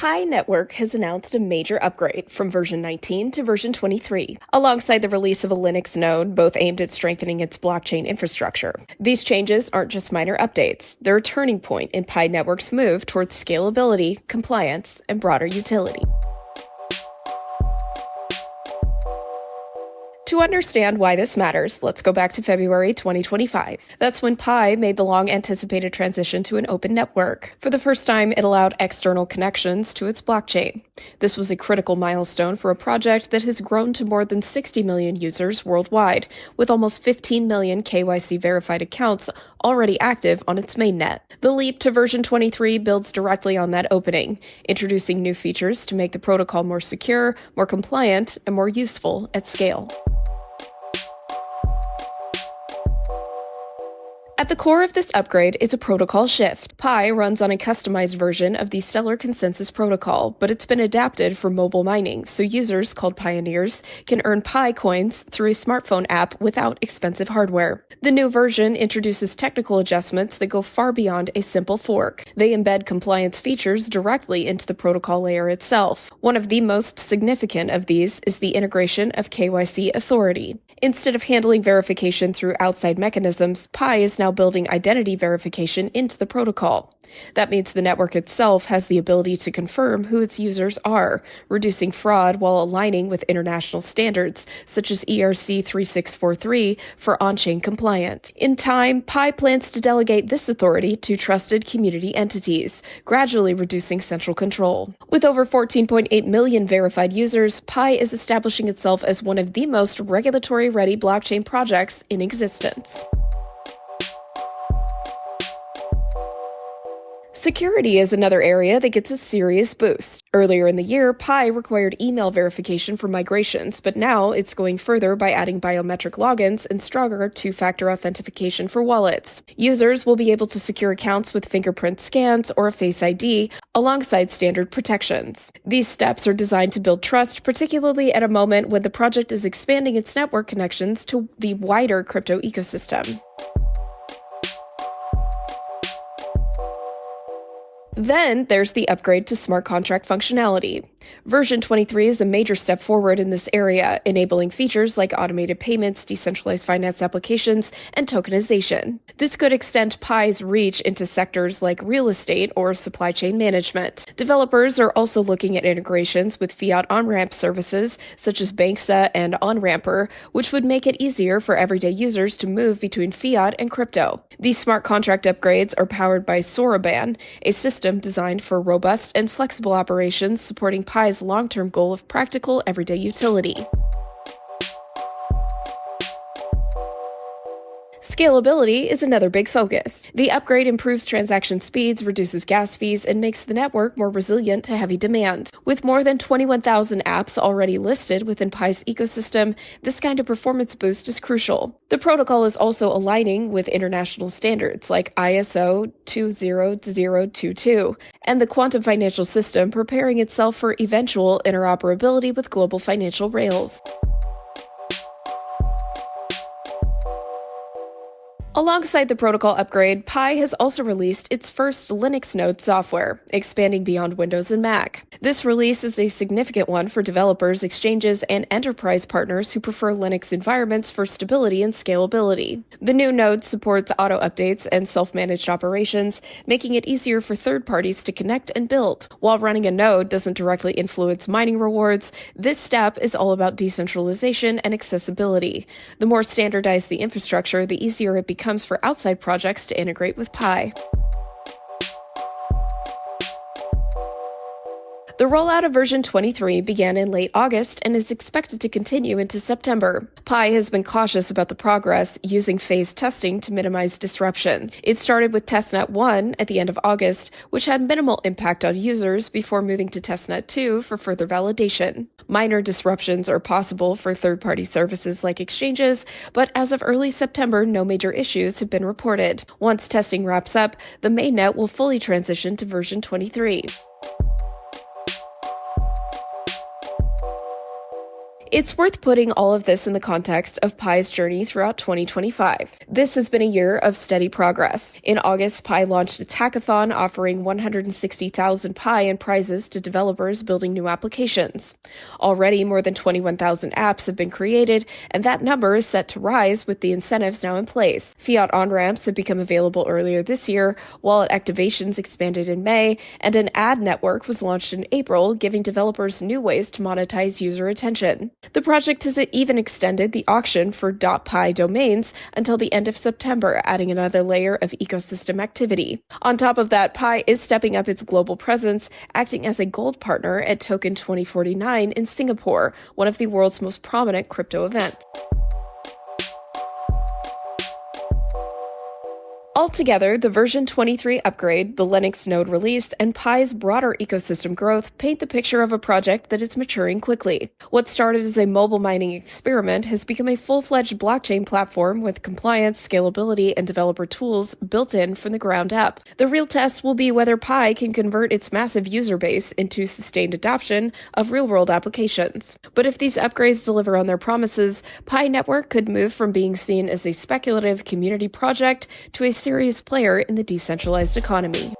Pi Network has announced a major upgrade from version 19 to version 23, alongside the release of a Linux node, both aimed at strengthening its blockchain infrastructure. These changes aren't just minor updates, they're a turning point in Pi Network's move towards scalability, compliance, and broader utility. To understand why this matters, let's go back to February 2025. That's when Pi made the long-anticipated transition to an open network. For the first time, it allowed external connections to its blockchain. This was a critical milestone for a project that has grown to more than 60 million users worldwide, with almost 15 million KYC-verified accounts already active on its mainnet. The leap to version 23 builds directly on that opening, introducing new features to make the protocol more secure, more compliant, and more useful at scale. At the core of this upgrade is a protocol shift. Pi runs on a customized version of the Stellar Consensus Protocol, but it's been adapted for mobile mining, so users, called pioneers, can earn Pi coins through a smartphone app without expensive hardware. The new version introduces technical adjustments that go far beyond a simple fork. They embed compliance features directly into the protocol layer itself. One of the most significant of these is the integration of KYC authority. Instead of handling verification through outside mechanisms, Pi is now building identity verification into the protocol. That means the network itself has the ability to confirm who its users are, reducing fraud while aligning with international standards, such as ERC 3643 for on-chain compliance. In time, Pi plans to delegate this authority to trusted community entities, gradually reducing central control. With over 14.8 million verified users, Pi is establishing itself as one of the most regulatory-ready blockchain projects in existence. Security is another area that gets a serious boost. Earlier in the year, Pi required email verification for migrations, but now it's going further by adding biometric logins and stronger two-factor authentication for wallets. Users will be able to secure accounts with fingerprint scans or a Face ID, alongside standard protections. These steps are designed to build trust, particularly at a moment when the project is expanding its network connections to the wider crypto ecosystem. Then there's the upgrade to smart contract functionality. Version 23 is a major step forward in this area, enabling features like automated payments, decentralized finance applications, and tokenization. This could extend Pi's reach into sectors like real estate or supply chain management. Developers are also looking at integrations with fiat on-ramp services such as Banksa and OnRamper, which would make it easier for everyday users to move between fiat and crypto. These smart contract upgrades are powered by Soroban, a system designed for robust and flexible operations supporting Pi's long-term goal of practical everyday utility. Scalability is another big focus. The upgrade improves transaction speeds, reduces gas fees, and makes the network more resilient to heavy demand. With more than 21,000 apps already listed within Pi's ecosystem, this kind of performance boost is crucial. The protocol is also aligning with international standards like ISO 20022 and the quantum financial system, preparing itself for eventual interoperability with global financial rails. Alongside the protocol upgrade, Pi has also released its first Linux node software, expanding beyond Windows and Mac. This release is a significant one for developers, exchanges, and enterprise partners who prefer Linux environments for stability and scalability. The new node supports auto updates and self-managed operations, making it easier for third parties to connect and build. While running a node doesn't directly influence mining rewards, this step is all about decentralization and accessibility. The more standardized the infrastructure, the easier it becomes for outside projects to integrate with Pi. The rollout of version 23 began in late August and is expected to continue into September. Pi has been cautious about the progress, using phased testing to minimize disruptions. It started with testnet 1 at the end of August, which had minimal impact on users before moving to testnet 2 for further validation. Minor disruptions are possible for third-party services like exchanges, but as of early September, no major issues have been reported. Once testing wraps up, the mainnet will fully transition to version 23. It's worth putting all of this in the context of Pi's journey throughout 2025. This has been a year of steady progress. In August, Pi launched its hackathon, offering 160,000 Pi in prizes to developers building new applications. Already, more than 21,000 apps have been created, and that number is set to rise with the incentives now in place. Fiat on-ramps have become available earlier this year, wallet activations expanded in May, and an ad network was launched in April, giving developers new ways to monetize user attention. The project has even extended the auction for .pi domains until the end of September, adding another layer of ecosystem activity. On top of that, Pi is stepping up its global presence, acting as a gold partner at Token 2049 in Singapore, one of the world's most prominent crypto events. Altogether, the version 23 upgrade, the Linux node release, and Pi's broader ecosystem growth paint the picture of a project that is maturing quickly. What started as a mobile mining experiment has become a full-fledged blockchain platform with compliance, scalability, and developer tools built in from the ground up. The real test will be whether Pi can convert its massive user base into sustained adoption of real-world applications. But if these upgrades deliver on their promises, Pi Network could move from being seen as a speculative community project to a serious player in the decentralized economy.